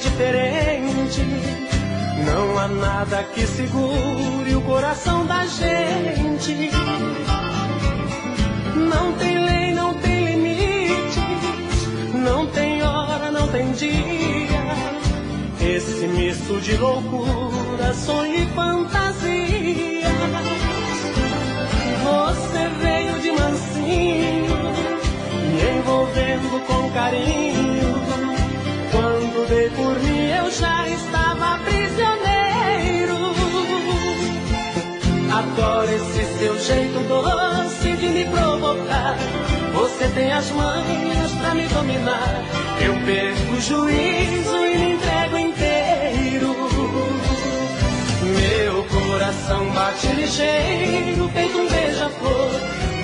diferente. Não há nada que segure o coração da gente. Não tem lei, não tem limite, não tem hora, não tem dia. Esse misto de loucura, sonho e fantasia. Você veio de mansinho, me envolvendo com carinho. Quando dei por mim eu já estava prisioneiro. Adoro esse seu jeito doce de me provocar. Você tem as manhas pra me dominar. Eu perco o juízo e me entrego inteiro. Meu coração bate ligeiro, feito um beija-flor.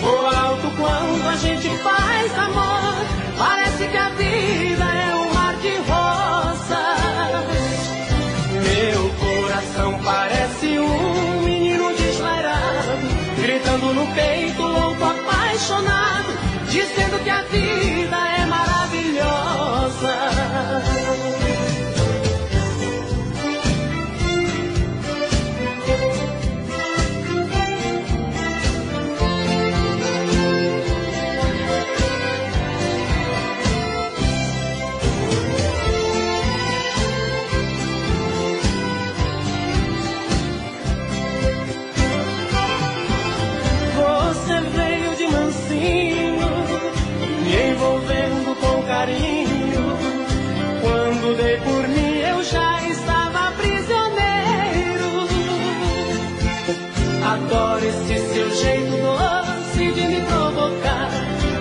Voa alto quando a gente faz amor. Parece que a vida é um mar de rosas. Meu coração parece um menino desvairado, gritando no peito, louco, apaixonado, dizendo que a vida é maravilhosa. Quando dei por mim eu já estava prisioneiro. Adoro esse seu jeito doce de me provocar.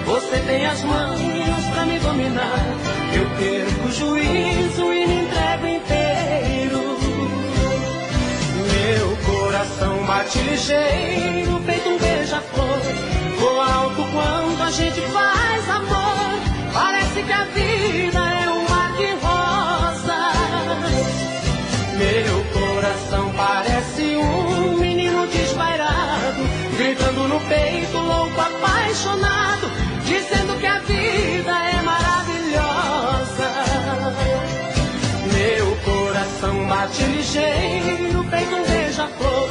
Você tem as manhas pra me dominar. Eu perco o juízo e me entrego inteiro. Meu coração bate ligeiro, feito um beija-flor. Voa alto quando a gente faz amor. Parece que a vida é um mar de rosas. Meu coração parece um menino desvairado, gritando no peito, louco, apaixonado, dizendo que a vida é maravilhosa. Meu coração bate ligeiro, feito um beija-flor.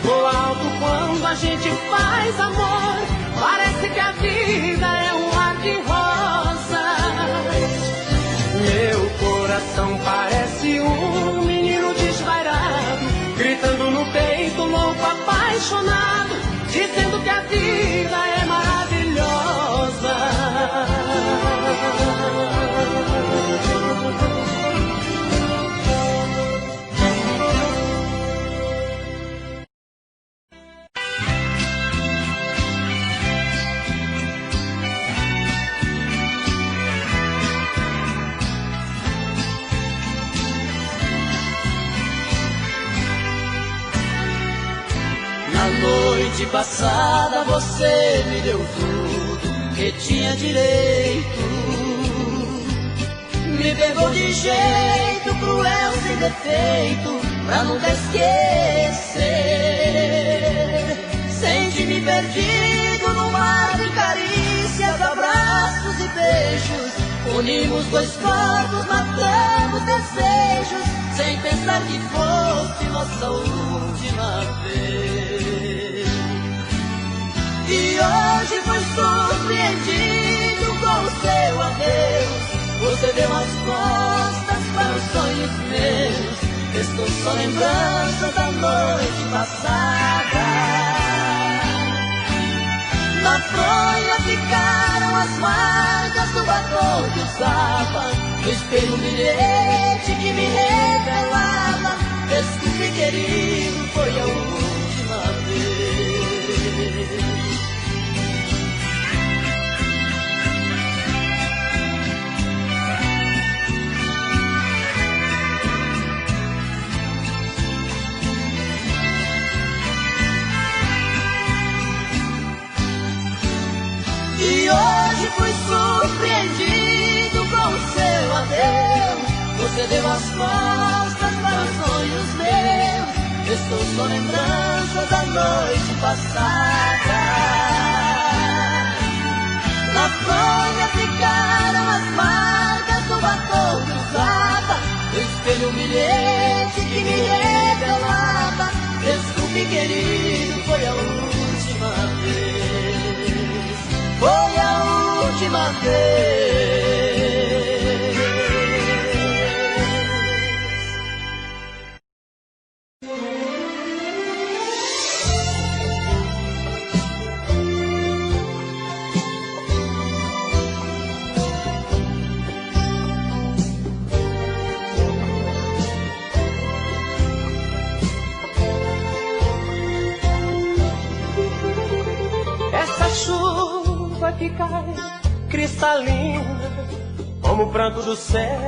Voa alto quando a gente faz amor. Parece que a vida é um mar de rosas. Meu coração parece um menino desvairado, gritando no peito, louco, apaixonado, dizendo que a vida é maravilhosa. Noite passada você me deu tudo que tinha direito. Me pegou de jeito cruel, sem defeito, pra nunca esquecer. Senti-me perdido no mar de carícias, abraços e beijos. Unimos dois corpos, matamos desejos, sem pensar que fosse nossa última vez. E hoje fui surpreendido com o seu adeus. Você deu as costas para os sonhos meus. Estou só lembrança da noite passada. Na fronha ficaram as marcas do batom que usava. No espelho um bilhete que me revelava: desculpe, querido, foi a última vez. E hoje fui surpreendido com o seu adeus. Você deu as costas para os sonhos meus. Estou só lembrança da noite passada. Na fronha ficaram as marcas do batom que usava. No um bilhete que me revelava: desculpe, querido, foi a última vez. Foi a última vez. Chuva que cai cristalina como o pranto do céu,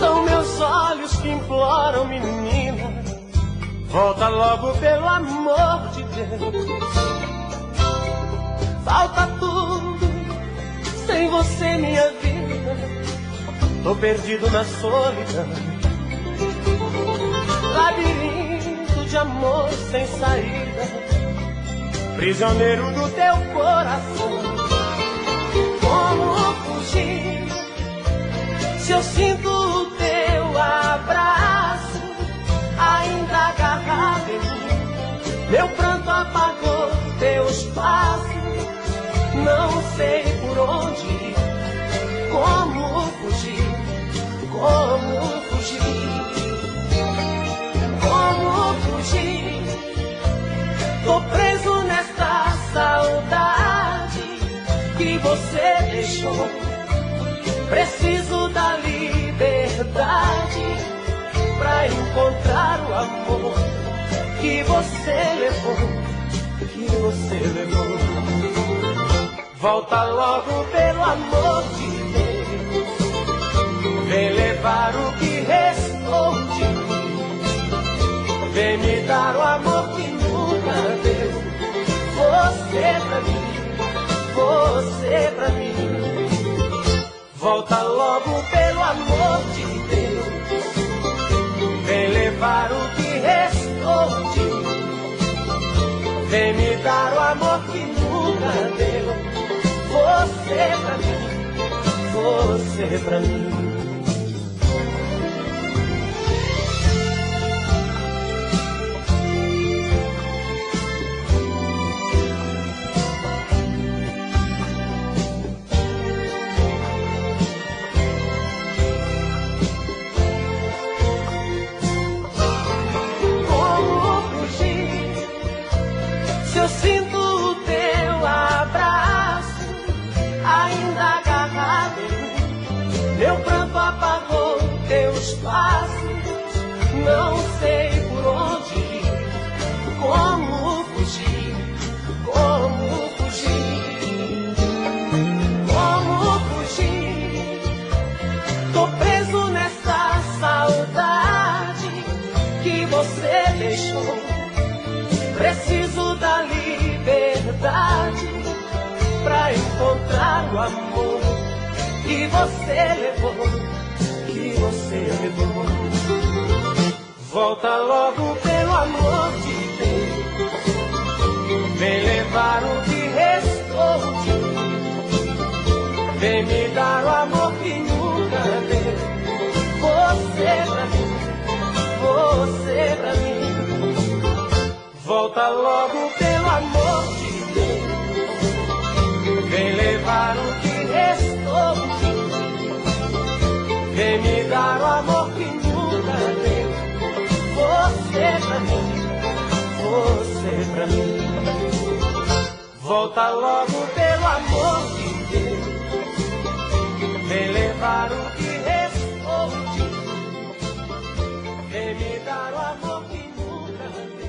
são meus olhos que imploram, menina, volta logo pelo amor de Deus. Falta tudo, sem você minha vida, tô perdido na solidão, labirinto de amor sem saída, prisioneiro do teu coração. Como fugir se eu sinto o teu abraço ainda agarrado em mim? Meu pranto apagou teus passos, não sei por onde ir. Como fugir? Como fugir? Como fugir? Tô preso nesta saudade que você deixou. Preciso da liberdade pra encontrar o amor que você levou, que você levou. Volta logo pelo amor de Deus, vem levar o que restou de mim, vem me dar o amor que nunca deu. Você pra mim, você pra mim. Volta logo pelo amor de Deus, vem levar o que restou de mim, vem me dar o amor que nunca deu. Você pra mim, você pra mim. Eu sinto o teu abraço ainda agarrado em mim. Meu pranto apagou teus passos, não sei por onde ir. Como fugir? Como fugir? Como fugir? Tô preso nessa saudade que você deixou. Preciso da liberdade pra encontrar o amor que você levou, que você levou. Volta logo pelo amor de Deus, vem levar o que restou de mim, vem me dar o amor que nunca deu. Você pra mim, você pra mim. Volta logo pelo amor de Deus, vem levar o que restou de mim, vem me dar o amor que nunca deu. Você pra mim, você pra mim. Volta logo pelo amor de Deus, vem levar o que restou de mim, vem me dar o amor que nunca deu.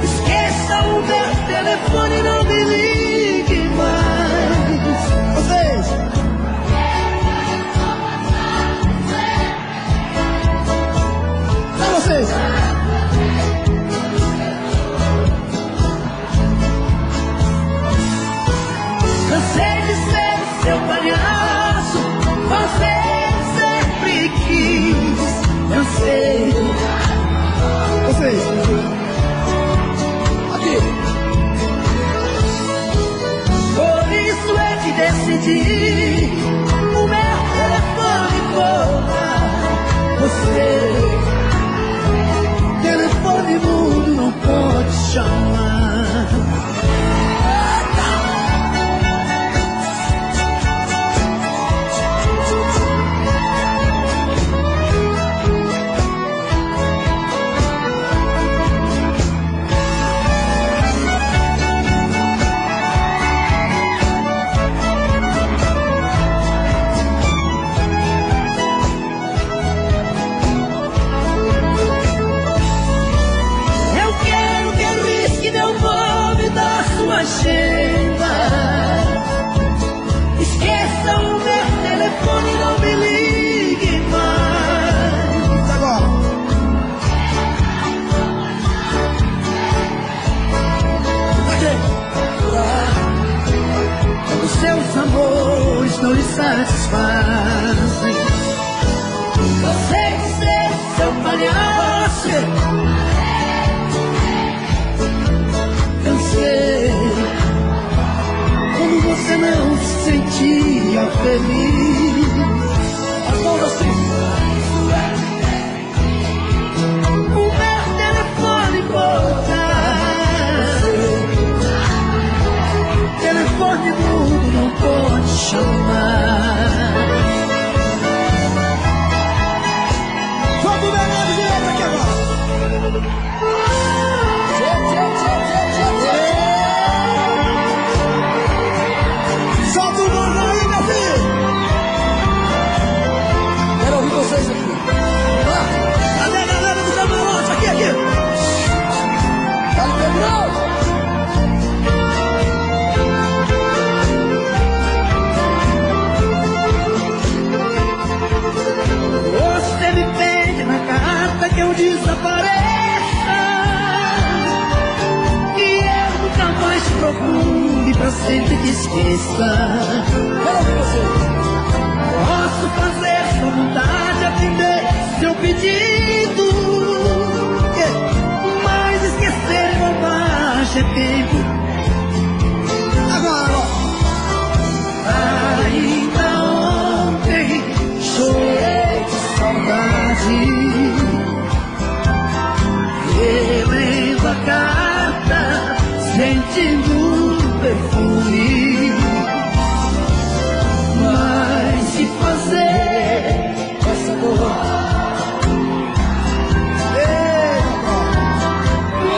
Esqueça o meu telefone, não me ligue mais. surpreendi. O meu telefone toca. Você, telefone mudo não pode chamar. Agenda. Esqueça o meu telefone, não me ligue mais. Agora. Quando seus amores não lhe satisfazem, você ser seu palhaço. Quando você não se sentia feliz, agora sim. O meu telefone toca. Telefone mudo não pode chamar. Vamos ver mais direito aqui agora. Vocês aqui. Cadê a galera do camarote? Aqui, aqui. Tá no Pedrão? Você me pede na carta que eu desapareça, que eu nunca mais te procure, pra sempre te esqueça. Quero ouvir você. Posso fazer sua vontade, atender seu pedido, mas esquecer bobagem é tempo. Agora, ainda ontem chorei de saudade, relendo a carta, sentindo o perfume. Mas se fazer essa dor,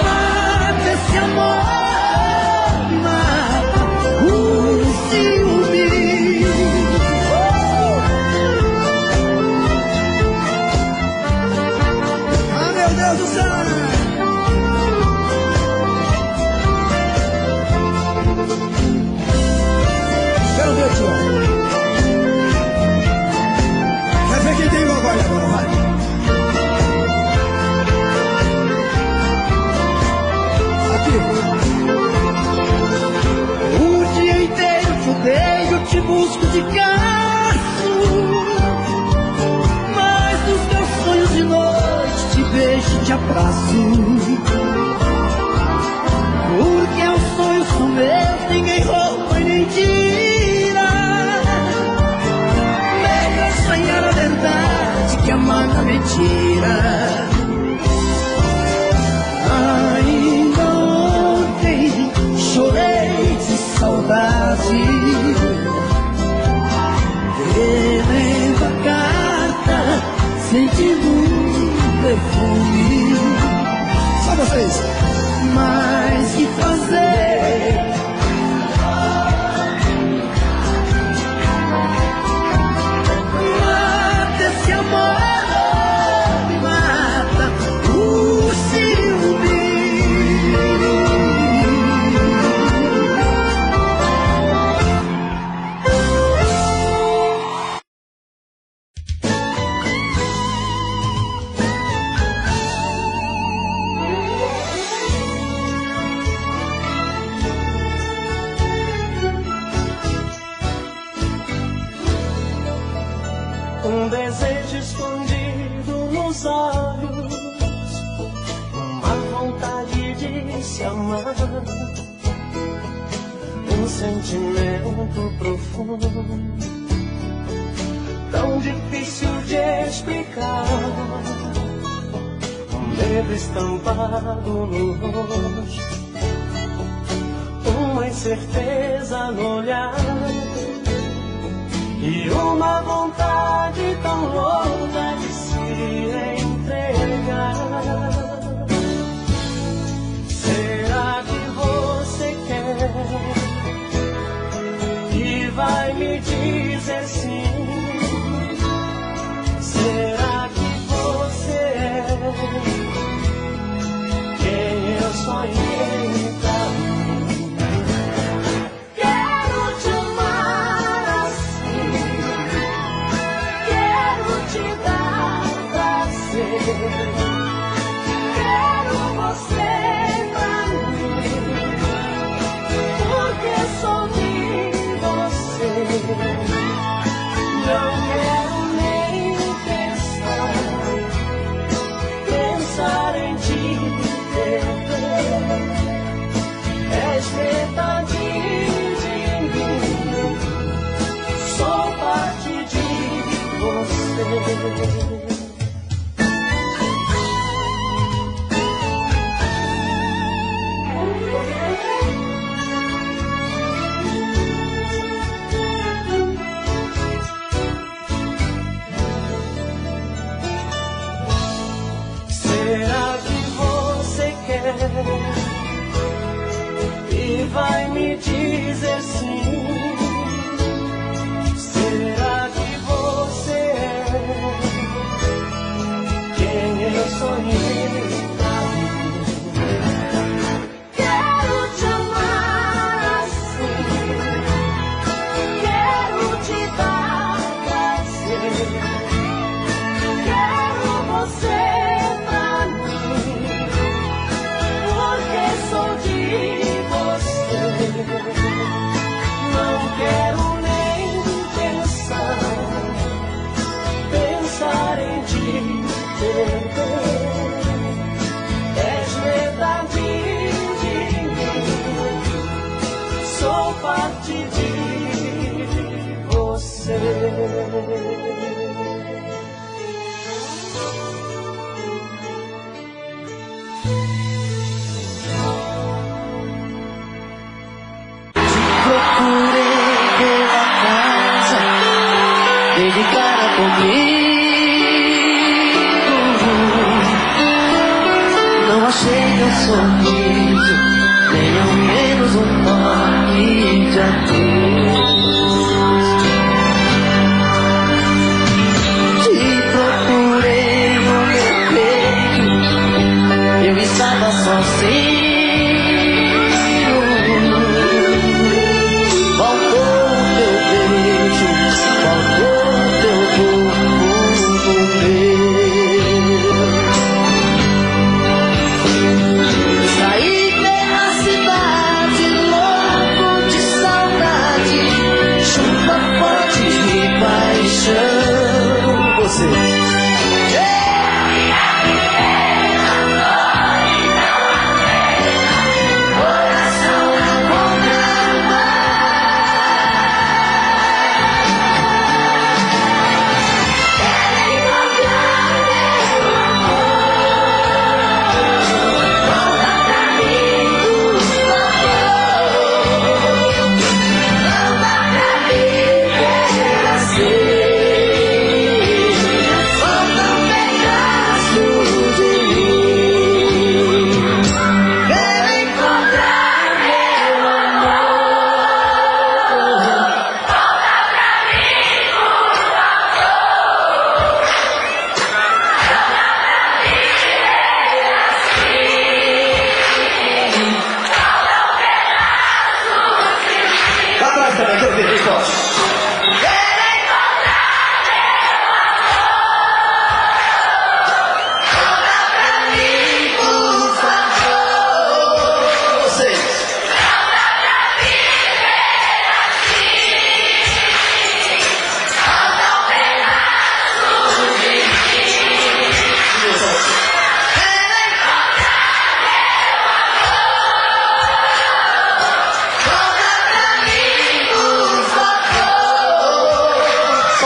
mata esse amor, mata o ciúme. Ah, meu Deus do céu! Quero ver, tio. Quem tem igual agora, vai. Aqui. O dia inteiro chutei, eu te busco de caço, mas nos meus sonhos de noite te beijo e te abraço. Porque os sonhos são meus, ninguém rouba e nem tira. Sonhar a verdade que amar a mentira. Ainda ontem chorei de saudade, relendo a carta, sentindo um perfume. Só vocês. Mas que fazer? Esse amor me mata o ciúme. Um desejo escondido nos olhos, uma vontade de se amar, um sentimento profundo, tão difícil de explicar, um medo estampado no rosto, uma incerteza no olhar e uma vontade tão louca de se entregar. Será que você quer e vai me dizer sim? Será que você é quem eu sonhei pra mim? Quero te amar assim, quero te dar prazer, quero você pra mim, porque sou de você. Não quero nem pensar em te perder. És metade de mim, sou parte de você. Será que você quer e vai me dizer sim? Será que você é quem eu sonhei pra mim? Quero te amar assim, quero te dar prazer, quero você. Não quero nem pensar em te perder. És metade de mim, sou parte de você. Dedicada comigo, não achei teu sorriso, nem ao menos um toque de adeus. Te procurei no meu peito, eu estava sozinho.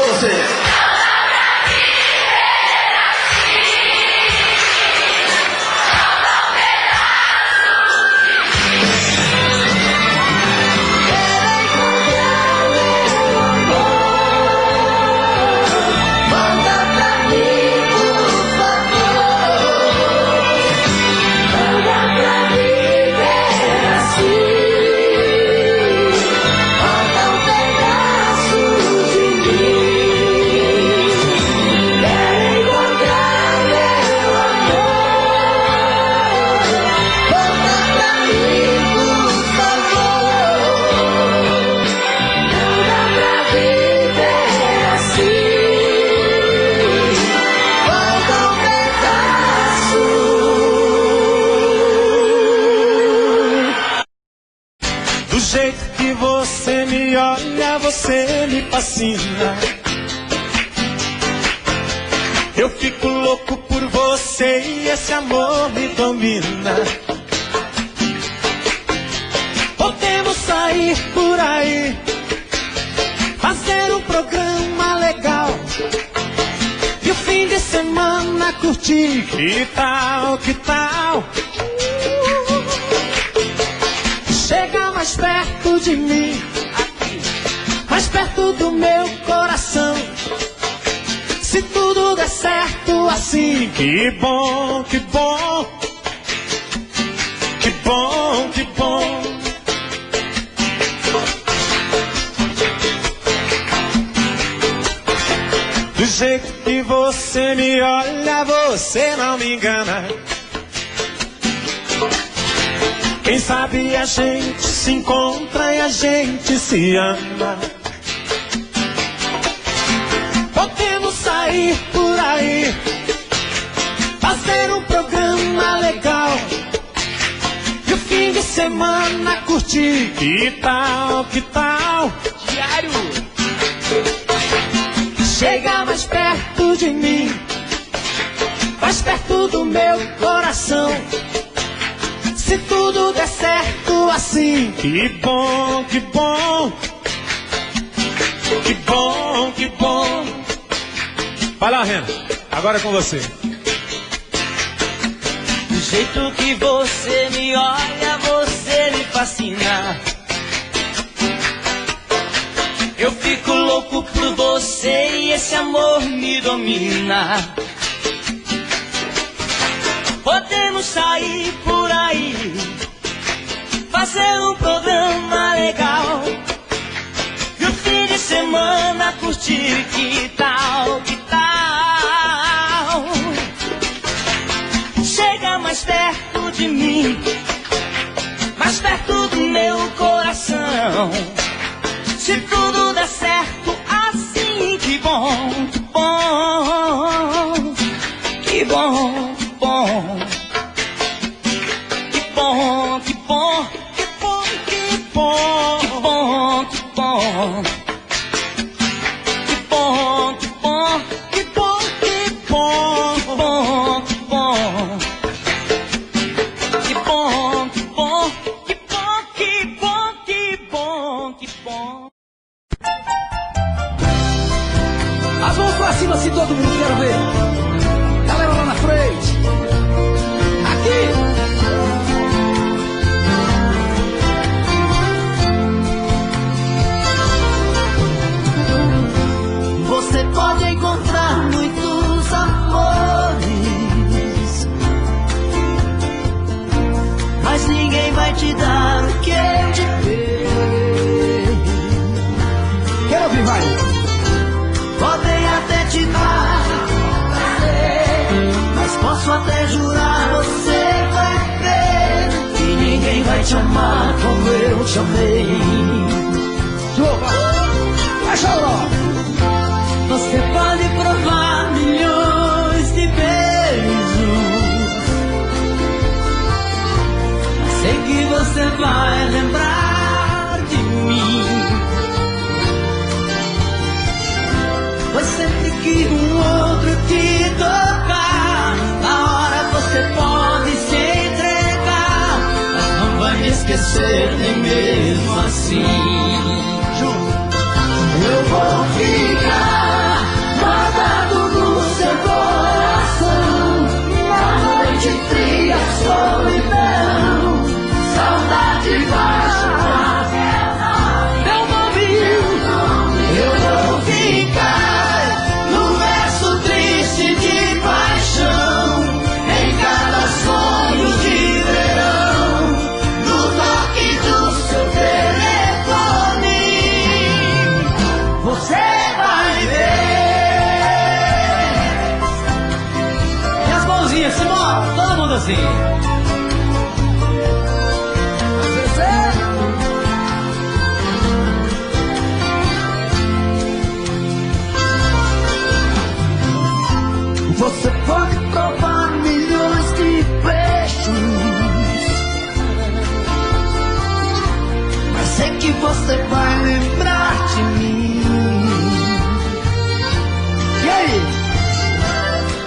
você. Do jeito que você me olha, você me fascina. Eu fico louco por você e esse amor me domina. Podemos sair por aí, fazer um programa legal e o fim de semana curtir. Que tal, que tal? Chega mais perto de mim, mais perto do meu coração. Se tudo der certo assim, que bom, que bom, que bom, que bom. Do jeito que você me olha, você não me engana. Quem sabe a gente se encontra e a gente se ama. Podemos sair por aí, fazer um programa legal e o fim de semana curtir. Que tal, que tal? Diário. Chega mais perto de mim, mais perto do meu coração. Se tudo der certo assim, que bom, que bom, que bom, que bom. Vai lá, Rena, agora é com você. Do jeito que você me olha, você me fascina. Eu fico louco por você e esse amor me domina. Podemos sair por aí, fazer um programa legal e o fim de semana curtir. Que tal, que tal? Chega mais perto de mim, mais perto do meu coração. Se tudo der certo assim, que bom, que bom, que bom. Bom, que bom, que bom, que bom, que bom, que bom, que bom, que bom, que bom, que bom, que bom, que bom, que bom, que bom, que bom, que bom, que bom, que bom. As mãos pra cima se todo mundo quer ver. Galera lá na frente. Você pode encontrar muitos amores, mas ninguém vai te dar o que eu te dei. Quero ouvir, vai. Podem até te dar prazer, mas posso até jurar, você vai ver que ninguém vai te amar como eu te amei. Vai, Choró. Você pode provar milhões de beijos, mas sei que você vai lembrar de mim. Pois sempre que outro te tocar, na hora você pode se entregar, mas não vai me esquecer nem mesmo assim. Eu vou ficar assim. Você pode provar milhões de beijos, mas sei que você vai lembrar de mim. E aí?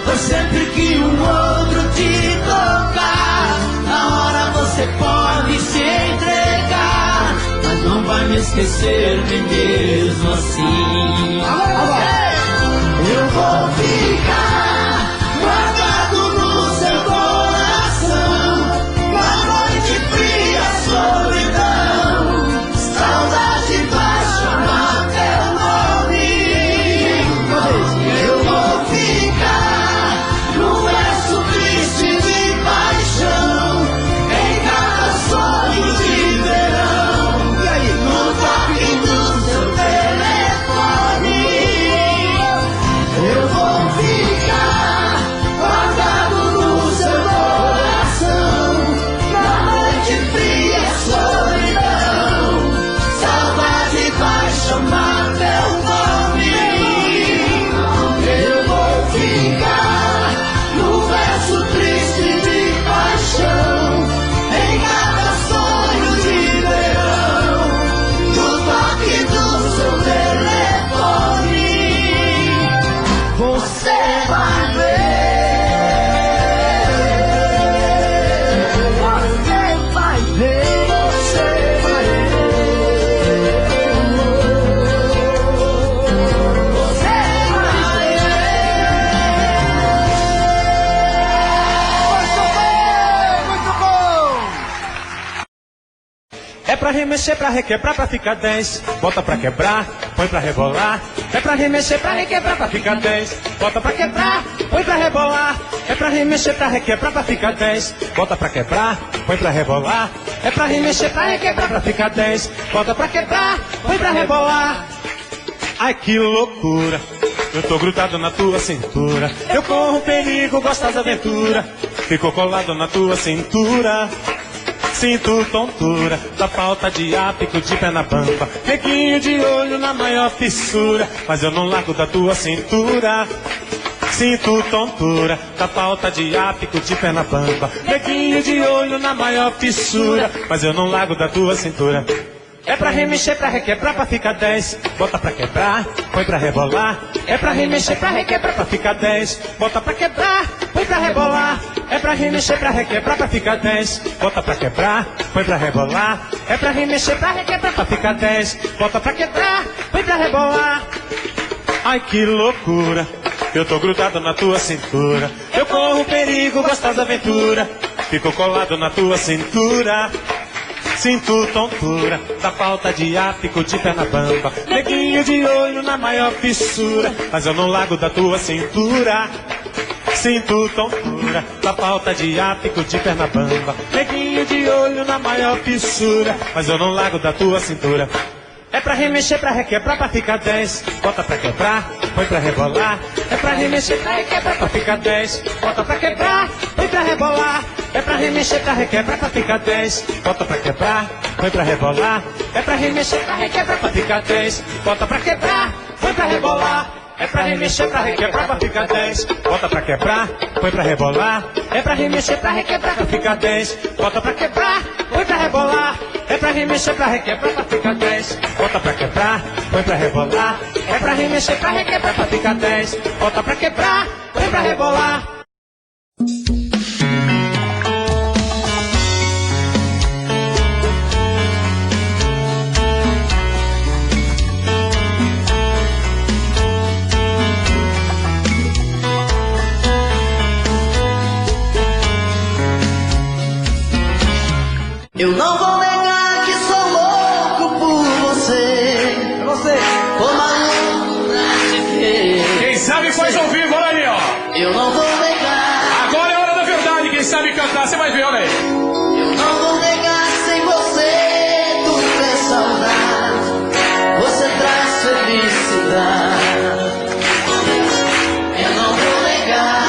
Pois sempre que um outro te tocar, na hora você pode se entregar, mas não vai me esquecer nem mesmo assim. Eu vou ficar guardado no seu coração, na noite fria, solidão, saudade vai chamar teu nome. Eu vou ficar no verso triste de paixão, em cada sonho de verão, no toque do seu telefone. Eu vou ficar guardado no seu coração, na noite fria, solidão, saudade vai chamar teu nome. Eu vou ficar no verso triste de paixão, em cada sonho de verão, no toque do seu telefone. Você vai ver, você vai ver, você vai ver, você vai ver. Muito bom! É pra remexer, pra requebrar, pra ficar 10. Bota pra quebrar, põe pra rebolar. É pra remexer, pra requebrar, pra ficar 10. Bota pra quebrar, põe pra rebolar. É pra remexer, pra requebrar, pra ficar 10. Bota pra quebrar, põe pra rebolar. É pra remexer, pra requebrar, pra ficar 10. Bota pra quebrar, põe pra rebolar. Ai que loucura, eu tô grudado na tua cintura. Eu corro perigo, gosto das aventuras. Fico colado na tua cintura. Sinto tontura da falta de ápico de pé na bamba, neguinho de olho na maior fissura, mas eu não largo da tua cintura. Sinto tontura da falta de ápico de pé na bamba, neguinho de olho na maior fissura, mas eu não largo da tua cintura. É pra remexer, pra requebrar, pra ficar 10. Bota pra quebrar, põe pra rebolar. É pra remexer, pra requebrar, pra ficar 10. Bota pra quebrar, põe pra rebolar. É pra remexer, pra requebrar, pra ficar 10. Bota pra quebrar, põe pra rebolar. É pra remexer, pra requebrar, pra ficar 10. Bota pra quebrar, põe pra rebolar. Ai que loucura, eu tô grudado na tua cintura. Eu corro perigo, gosto da aventura. Fico colado na tua cintura. Sinto tontura da falta de ápico de pé na bamba, neguinho de olho na maior fissura, mas eu não largo da tua cintura. Sinto tontura da falta de ápico de pé na bamba, neguinho de olho na maior fissura, mas eu não largo da tua cintura. É pra remexer, pra requebrar, pra ficar 10. Bota pra quebrar, põe pra rebolar. É pra remexer, pra requebrar, pra ficar 10. Bota pra quebrar, põe pra rebolar. É pra remexer, pra requebrar, pra ficar 10. Bota pra quebrar, põe pra rebolar. É pra remexer, pra requebrar, pra ficar 10. Bota pra quebrar, põe pra rebolar. É pra remexer, pra requebrar, pra ficar 10. Bota pra quebrar, põe pra rebolar. É pra remexer, pra requebrar, pra ficar 10. Bota pra quebrar, põe pra rebolar. É pra remexer, pra requebrar, pra ficar 10. Bota pra quebrar, põe pra rebolar. É pra remexer, pra requebrar, pra ficar 10. Bota pra quebrar, põe pra rebolar. Eu não vou negar que sou louco por você. É você. Tô maluco pra te ver. Quem sabe faz ao vivo, olha ali, ó. Eu não vou negar. Agora é a hora da verdade, quem sabe cantar, você vai ver, olha aí. Eu não vou negar, sem você tudo é saudade. Você traz felicidade. Eu não vou negar.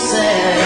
céu.